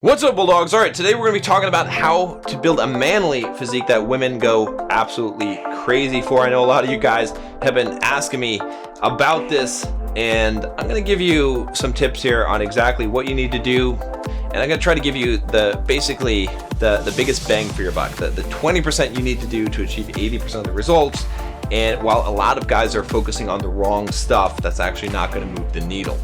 What's up, Bulldogs? All right, today we're going to be talking about how to build a manly physique that women go absolutely crazy for. I know a lot of you guys have been asking me about this, and I'm going to give you some tips here on exactly what you need to do. And I'm going to try to give you the biggest bang for your buck, the 20% you need to do to achieve 80% of the results. And while a lot of guys are focusing on the wrong stuff, that's actually not going to move the needle.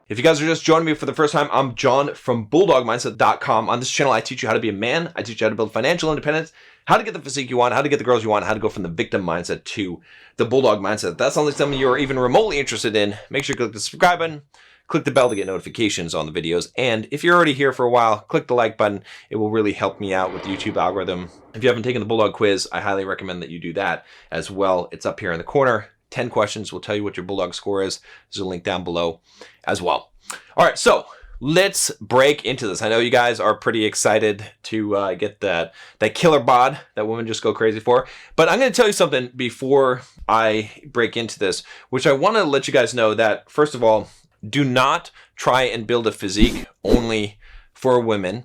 If you guys are just joining me for the first time, I'm John from BulldogMindset.com. On this channel, I teach you how to be a man. I teach you how to build financial independence, how to get the physique you want, how to get the girls you want, how to go from the victim mindset to the bulldog mindset. If that's only something you're even remotely interested in, make sure you click the subscribe button, click the bell to get notifications on the videos. And if you're already here for a while, click the like button. It will really help me out with the YouTube algorithm. If you haven't taken the Bulldog quiz, I highly recommend that you do that as well. It's up here in the corner. 10 questions will tell you what your Bulldog score is. There's a link down below as well. All right, so let's break into this. I know you guys are pretty excited to get that killer bod that women just go crazy for. But I'm going to tell you something before I break into this, which I want to let you guys know that, first of all, do not try and build a physique only for women.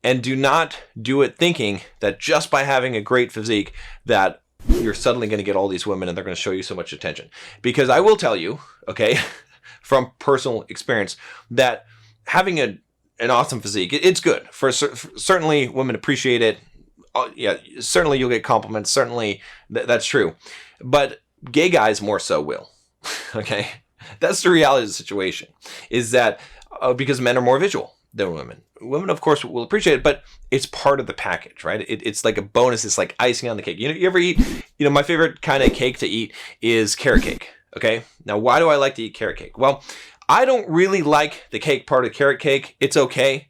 And do not do it thinking that just by having a great physique that you're suddenly going to get all these women and they're going to show you so much attention. Because I will tell you, okay, from personal experience, that having an awesome physique, it's good. Certainly women appreciate it. Yeah, certainly you'll get compliments. Certainly that's true. But gay guys more so will, okay? That's the reality of the situation, is that because men are more visual than women. Women, of course, will appreciate it, but it's part of the package, right? It's like a bonus. It's like icing on the cake. You ever eat, my favorite kind of cake to eat is carrot cake, okay? Now, why do I like to eat carrot cake? Well, I don't really like the cake part of carrot cake. It's okay,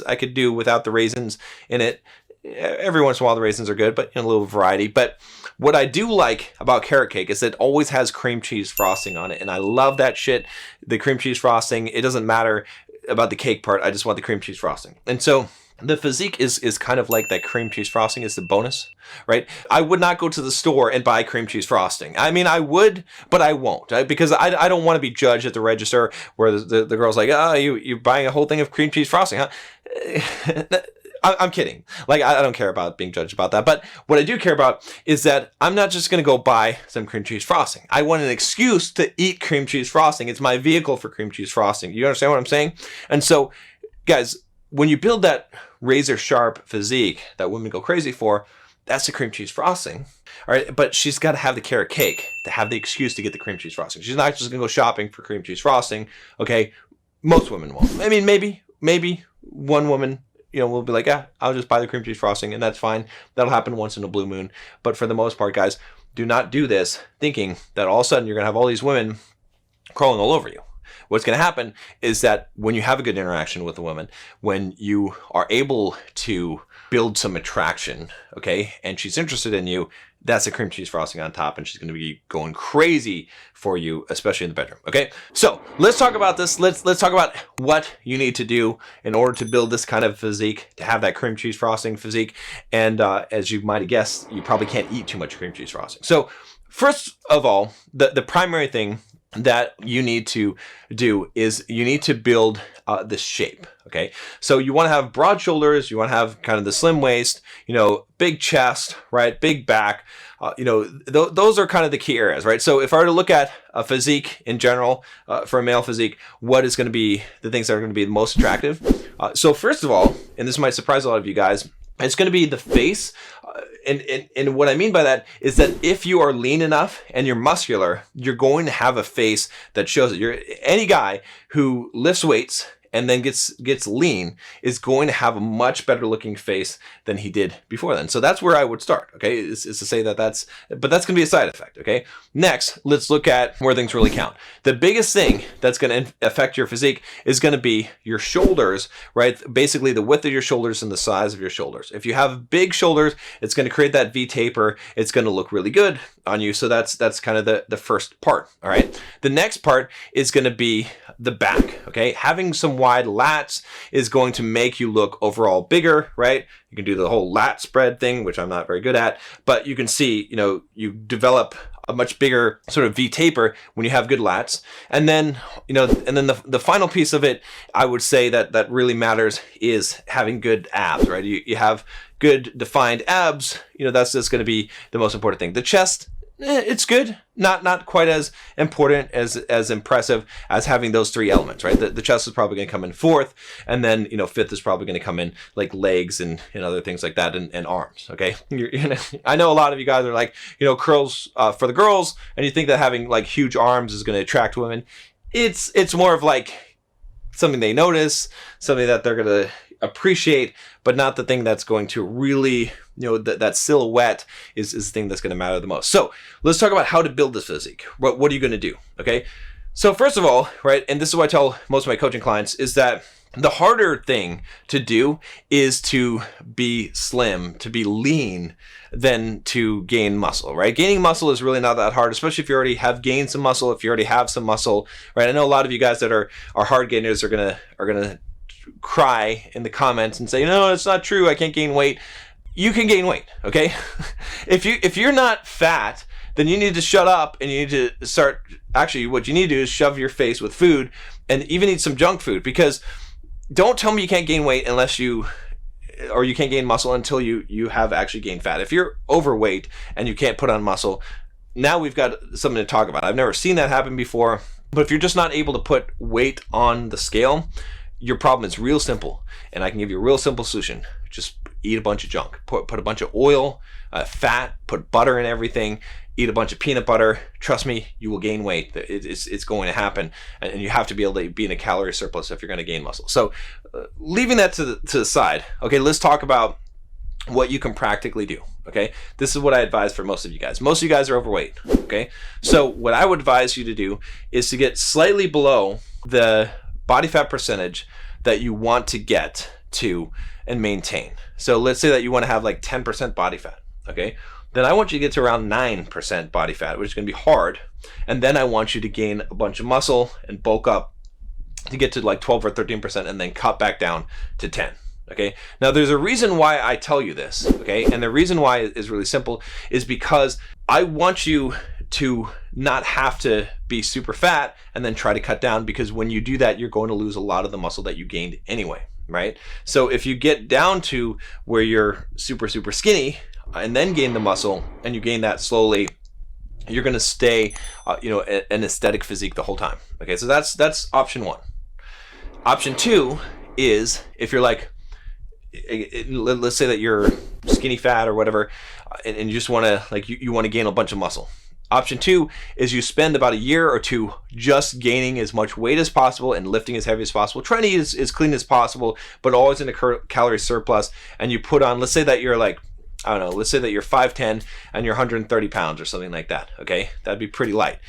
I could do without the raisins in it. Every once in a while, the raisins are good, but a little variety. But what I do like about carrot cake is that it always has cream cheese frosting on it, and I love that shit, the cream cheese frosting. It doesn't matter about the cake part. I just want the cream cheese frosting. And so the physique is kind of like that cream cheese frosting is the bonus, right? I would not go to the store and buy cream cheese frosting. I mean, I would, but I won't, right? Because I don't want to be judged at the register where the girl's like, oh, you're buying a whole thing of cream cheese frosting, huh? I'm kidding. Like, I don't care about being judged about that. But what I do care about is that I'm not just going to go buy some cream cheese frosting. I want an excuse to eat cream cheese frosting. It's my vehicle for cream cheese frosting. You understand what I'm saying? And so, guys, when you build that razor sharp physique that women go crazy for, that's the cream cheese frosting. All right. But she's got to have the carrot cake to have the excuse to get the cream cheese frosting. She's not just going to go shopping for cream cheese frosting. Okay. Most women won't. I mean, maybe one woman, we'll be like, I'll just buy the cream cheese frosting, and that's fine. That'll happen once in a blue moon. But for the most part, guys, do not do this thinking that all of a sudden you're going to have all these women crawling all over you. What's going to happen is that when you have a good interaction with a woman, when you are able to build some attraction, okay, and she's interested in you, that's a cream cheese frosting on top, and she's going to be going crazy for you, especially in the bedroom, okay? So let's talk about this. Let's talk about what you need to do in order to build this kind of physique, to have that cream cheese frosting physique. And as you might have guessed, you probably can't eat too much cream cheese frosting. So first of all, the primary thing that you need to do is you need to build the shape, okay? So you want to have broad shoulders, you want to have kind of the slim waist, big chest, right? Big back, those are kind of the key areas, right? So if I were to look at a physique in general, for a male physique, what is going to be the things that are going to be the most attractive? So first of all, and this might surprise a lot of you guys, it's going to be the face. And what I mean by that is that if you are lean enough and you're muscular, you're going to have a face that shows it. Any guy who lifts weights and then gets lean is going to have a much better looking face than he did before then. So that's where I would start, okay, is to say but that's going to be a side effect, okay? Next, let's look at where things really count. The biggest thing that's going to affect your physique is going to be your shoulders, right? Basically the width of your shoulders and the size of your shoulders. If you have big shoulders, it's going to create that V taper. It's going to look really good on you. So that's kind of the first part, all right? The next part is going to be the back, okay? Having some wide lats is going to make you look overall bigger, right? You can do the whole lat spread thing, which I'm not very good at, but you can see, you develop a much bigger sort of V taper when you have good lats. And then, the final piece of it, I would say that really matters is having good abs, right? You have good defined abs, that's just going to be the most important thing. The chest, it's good, not quite as important, as impressive as having those three elements, right? The chest is probably going to come in fourth, and then fifth is probably going to come in like legs and other things like that, and arms. Okay, I know a lot of you guys are like curls for the girls, and you think that having like huge arms is going to attract women. It's more of like something they notice, something that they're going to appreciate, but not the thing that's going to really, that silhouette is the thing that's going to matter the most. So let's talk about how to build this physique. What are you going to do? Okay. So first of all, right, and this is what I tell most of my coaching clients, is that the harder thing to do is to be slim, to be lean, than to gain muscle, right? Gaining muscle is really not that hard, especially if you already have gained some muscle, if you already have some muscle, right? I know a lot of you guys that are hard gainers are gonna cry in the comments and say, no, it's not true, I can't gain weight. You can gain weight, okay? If you're not fat, then you need to shut up and you need to start, actually what you need to do is shove your face with food and even eat some junk food, because don't tell me you can't gain weight unless you can't gain muscle until you have actually gained fat. If you're overweight and you can't put on muscle, now we've got something to talk about. I've never seen that happen before, but if you're just not able to put weight on the scale, your problem is real simple, and I can give you a real simple solution. Just eat a bunch of junk. Put a bunch of oil, fat, put butter in everything, eat a bunch of peanut butter. Trust me, you will gain weight. It's going to happen, and you have to be able to be in a calorie surplus if you're going to gain muscle. So leaving that to the side, okay, let's talk about what you can practically do, okay? This is what I advise for most of you guys. Most of you guys are overweight, okay? So what I would advise you to do is to get slightly below the body fat percentage that you want to get to and maintain. So let's say that you want to have like 10% body fat, okay? Then I want you to get to around 9% body fat, which is going to be hard. And then I want you to gain a bunch of muscle and bulk up to get to like 12 or 13% and then cut back down to 10. Okay. Now there's a reason why I tell you this. Okay. And the reason why is really simple, is because I want you to not have to be super fat and then try to cut down, because when you do that, you're going to lose a lot of the muscle that you gained anyway. Right. So if you get down to where you're super, super skinny and then gain the muscle, and you gain that slowly, you're going to stay, an aesthetic physique the whole time. Okay. So that's option one. Option two is, if you're like, let's say that you're skinny fat or whatever, and you just want to you want to gain a bunch of muscle. Option two is you spend about a year or two just gaining as much weight as possible and lifting as heavy as possible, trying to eat as clean as possible, but always in a calorie surplus. And you put on, let's say that you're like, I don't know, let's say that you're 5'10" and you're 130 pounds or something like that. Okay, that'd be pretty light.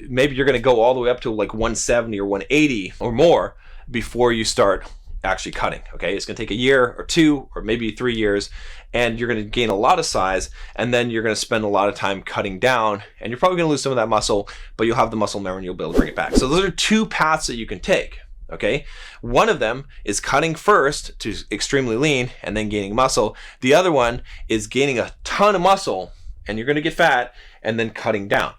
Maybe you're going to go all the way up to like 170 or 180 or more before you start actually cutting. Okay, it's going to take a year or two or maybe 3 years, and you're going to gain a lot of size, and then you're going to spend a lot of time cutting down, and you're probably going to lose some of that muscle, but you'll have the muscle memory and you'll be able to bring it back. So those are two paths that you can take. Okay, one of them is cutting first to extremely lean and then gaining muscle. The other one is gaining a ton of muscle and you're going to get fat and then cutting down.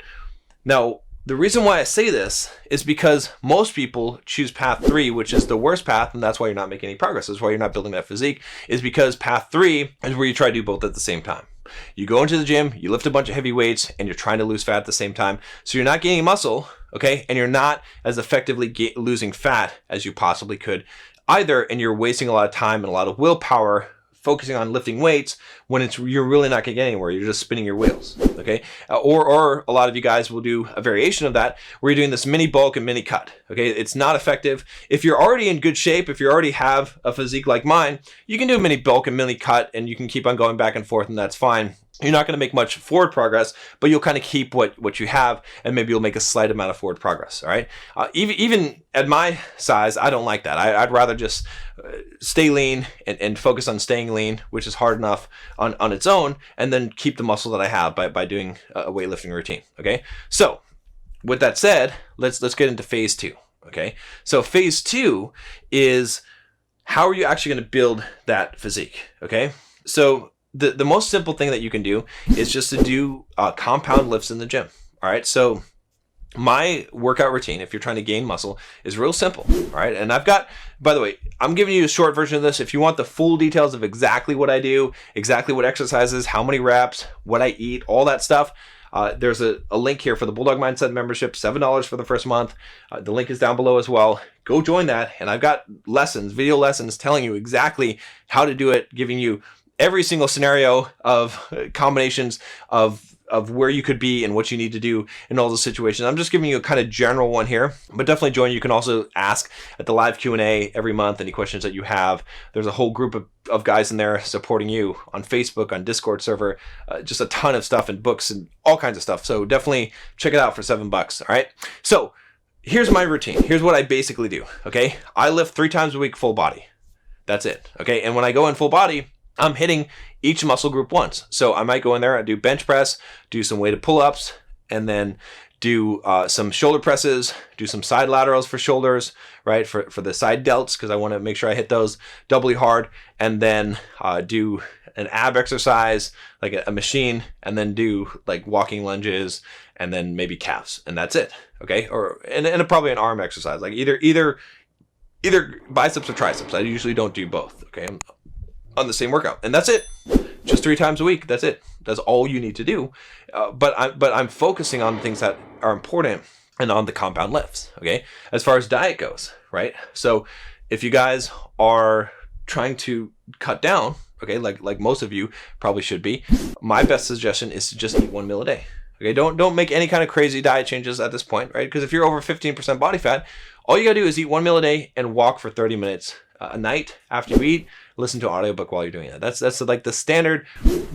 Now, the reason why I say this is because most people choose path 3, which is the worst path, and that's why you're not making any progress. That's why you're not building that physique, is because path 3 is where you try to do both at the same time. You go into the gym, you lift a bunch of heavy weights, and you're trying to lose fat at the same time. So you're not gaining muscle, okay? And you're not as effectively losing fat as you possibly could either, and you're wasting a lot of time and a lot of willpower focusing on lifting weights when you're really not going to get anywhere. You're just spinning your wheels, okay? Or a lot of you guys will do a variation of that where you're doing this mini bulk and mini cut, okay? It's not effective. If you're already in good shape, if you already have a physique like mine, you can do a mini bulk and mini cut, and you can keep on going back and forth, and that's fine. You're not going to make much forward progress, but you'll kind of keep what you have, and maybe you'll make a slight amount of forward progress, all right? Even at my size, I don't like that. I'd rather just stay lean and focus on staying lean, which is hard enough on its own, and then keep the muscle that I have by doing a weightlifting routine, okay? So with that said, let's get into phase 2, okay? So phase 2 is how are you actually going to build that physique, okay? So the most simple thing that you can do is just to do compound lifts in the gym. All right. So my workout routine, if you're trying to gain muscle, is real simple. All right. And I've got, by the way, I'm giving you a short version of this. If you want the full details of exactly what I do, exactly what exercises, how many reps, what I eat, all that stuff, there's a link here for the Bulldog Mindset membership, $7 for the first month. The link is down below as well. Go join that. And I've got lessons, video lessons telling you exactly how to do it, giving you every single scenario of combinations of where you could be and what you need to do in all those situations. I'm just giving you a kind of general one here, but definitely join. You can also ask at the live Q&A every month any questions that you have. There's a whole group of guys in there supporting you on Facebook, on Discord server, just a ton of stuff and books and all kinds of stuff. So definitely check it out for $7. All right. So here's my routine. Here's what I basically do. Okay. I lift 3 times a week, full body. That's it. Okay. And when I go in full body, I'm hitting each muscle group once. So I might go in there and do bench press, do some weighted pull-ups, and then do some shoulder presses, do some side laterals for shoulders, right? For the side delts, because I want to make sure I hit those doubly hard, and then do an ab exercise, like a machine, and then do like walking lunges, and then maybe calves, and that's it. Okay. And probably an arm exercise, like either biceps or triceps. I usually don't do both. Okay. On the same workout, and that's it. Just 3 times a week. That's it. That's all you need to do. But I'm focusing on the things that are important and on the compound lifts. Okay. As far as diet goes, right? So if you guys are trying to cut down, okay, like most of you probably should be, my best suggestion is to just eat 1 meal a day. Okay. Don't make any kind of crazy diet changes at this point, right? Because if you're over 15% body fat, all you gotta do is eat 1 meal a day and walk for 30 minutes a night after you eat. Listen to an audiobook while you're doing it. That's like the standard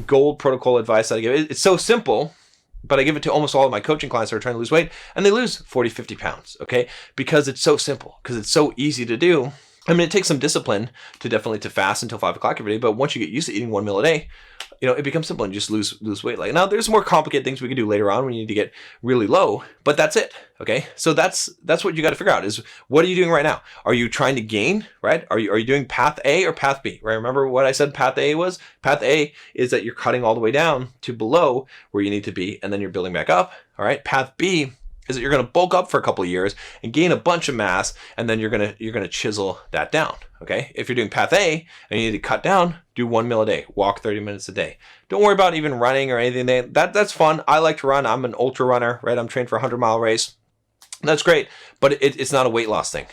gold protocol advice that I give. It's so simple, but I give it to almost all of my coaching clients who are trying to lose weight, and they lose 40, 50 pounds, okay? Because it's so simple, because it's so easy to do. I mean, it takes some discipline to fast until 5 o'clock every day, but once you get used to eating 1 meal a day, it becomes simple and you just lose weight. Like now, there's more complicated things we can do later on when you need to get really low, but that's it. Okay, so that's what you got to figure out is what are you doing right now? Are you trying to gain? Right? Are you doing path A or path B? Right? Remember what I said path A was? Path A is that you're cutting all the way down to below where you need to be, and then you're building back up. All right. Path B is that you're going to bulk up for a couple of years and gain a bunch of mass, and then you're going to chisel that down. Okay. If you're doing path A and you need to cut down, do 1 meal a day, walk 30 minutes a day. Don't worry about even running or anything. That's fun. I like to run. I'm an ultra runner, right? I'm trained for a 100-mile race. That's great, but it's not a weight loss thing.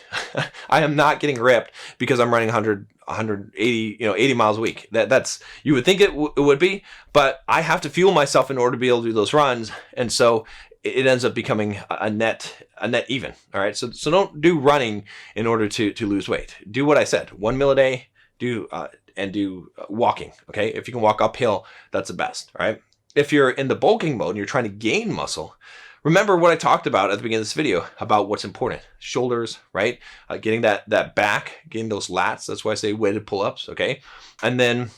I am not getting ripped because I'm running 180, 80 miles a week. That's you would think it would be, but I have to fuel myself in order to be able to do those runs, and so it ends up becoming a net even. All right, so don't do running in order to lose weight. Do what I said: 1 meal a day. Do walking. Okay, if you can walk uphill, that's the best. All right. If you're in the bulking mode and you're trying to gain muscle, remember what I talked about at the beginning of this video about what's important. Shoulders, right? Getting that back, getting those lats. That's why I say weighted pull-ups, okay? And then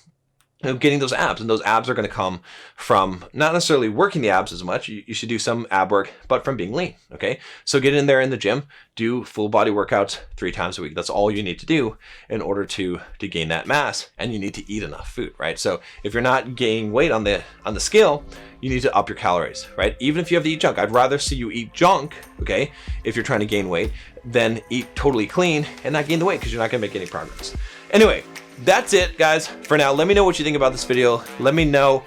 getting those abs. And those abs are going to come from not necessarily working the abs as much. You should do some ab work, but from being lean, okay? So get in there in the gym, do full body workouts 3 times a week. That's all you need to do in order to gain that mass, and you need to eat enough food, right? So if you're not gaining weight on the scale, you need to up your calories, right? Even if you have to eat junk, I'd rather see you eat junk, okay, if you're trying to gain weight, than eat totally clean and not gain the weight, because you're not going to make any progress. Anyway, that's it, guys, for now. Let me know what you think about this video. Let me know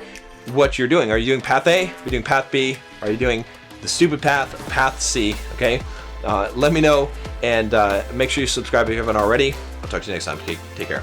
what you're doing. Are you doing path A? Are you doing path B? Are you doing the stupid path C? Okay. Let me know, and make sure you subscribe if you haven't already. I'll talk to you next time. Take care.